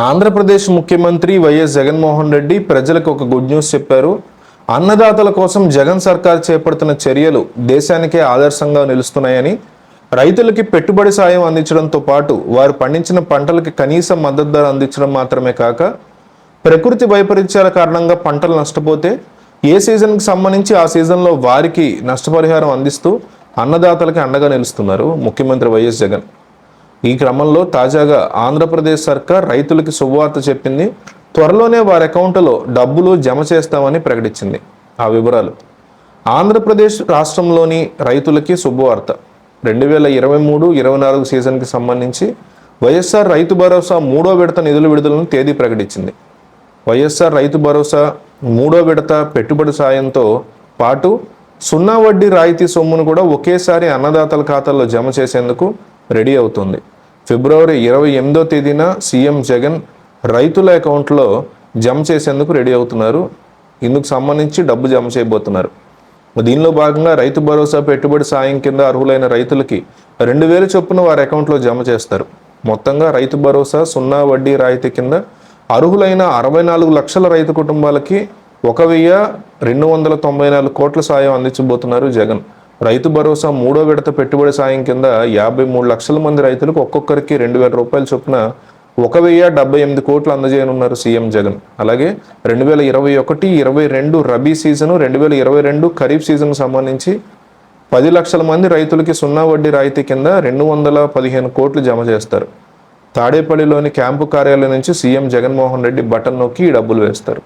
ఆంధ్రప్రదేశ్ ముఖ్యమంత్రి వైఎస్ జగన్మోహన్ రెడ్డి ప్రజలకు ఒక గుడ్ న్యూస్ చెప్పారు. అన్నదాతల కోసం జగన్ సర్కార్ చేపడుతున్న చర్యలు దేశానికే ఆదర్శంగా నిలుస్తున్నాయని, రైతులకి పెట్టుబడి సాయం అందించడంతో పాటు వారు పండించిన పంటలకి కనీస మద్దతు ధర అందించడం మాత్రమే కాక, ప్రకృతి వైపరీత్యాల కారణంగా పంటలు నష్టపోతే ఏ సీజన్కి సంబంధించి ఆ సీజన్లో వారికి నష్టపరిహారం అందిస్తూ అన్నదాతలకి అండగా నిలుస్తున్నారు ముఖ్యమంత్రి వైఎస్ జగన్. ఈ క్రమంలో తాజాగా ఆంధ్రప్రదేశ్ సర్కార్ రైతులకి శుభవార్త చెప్పింది. త్వరలోనే వారి అకౌంట్లో డబ్బులు జమ చేస్తామని ప్రకటించింది. ఆ వివరాలు: ఆంధ్రప్రదేశ్ రాష్ట్రంలోని రైతులకి శుభవార్త. 2023-24 సీజన్కి సంబంధించి వైఎస్ఆర్ రైతు భరోసా 3వ విడత నిధుల విడుదలను తేదీ ప్రకటించింది. వైఎస్ఆర్ రైతు భరోసా 3వ విడత పెట్టుబడి సాయంతో పాటు 0 వడ్డీ రాయితీ సొమ్మును కూడా ఒకేసారి అన్నదాతల ఖాతాల్లో జమ చేసేందుకు రెడీ అవుతుంది. ఫిబ్రవరి 28వ తేదీన సీఎం జగన్ రైతుల అకౌంట్లో జమ చేసేందుకు రెడీ అవుతున్నారు. ఇందుకు సంబంధించి డబ్బు జమ చేయబోతున్నారు. దీనిలో భాగంగా రైతు భరోసా పెట్టుబడి సాయం కింద అర్హులైన రైతులకి 2000 చొప్పున వారి అకౌంట్లో జమ చేస్తారు. మొత్తంగా రైతు భరోసా 0 వడ్డీ రాయితీ కింద అర్హులైన 64 లక్షల రైతు కుటుంబాలకి 1294 కోట్ల సాయం అందించబోతున్నారు జగన్. రైతు భరోసా 3వ విడత పెట్టుబడి సాయం కింద 53 లక్షల మంది రైతులకు ఒక్కొక్కరికి 2000 రూపాయల చొప్పున 1078 కోట్లు అందజేయనున్నారు సీఎం జగన్. అలాగే 2021-22 రబీ సీజను, 2022 ఖరీఫ్ సీజన్కు సంబంధించి 10 లక్షల మంది రైతులకి 0 వడ్డీ రాయితీ కింద 215 కోట్లు జమ చేస్తారు. తాడేపల్లిలోని క్యాంపు కార్యాలయం నుంచి సీఎం జగన్మోహన్ రెడ్డి బటన్ నొక్కి ఈ డబ్బులు వేస్తారు.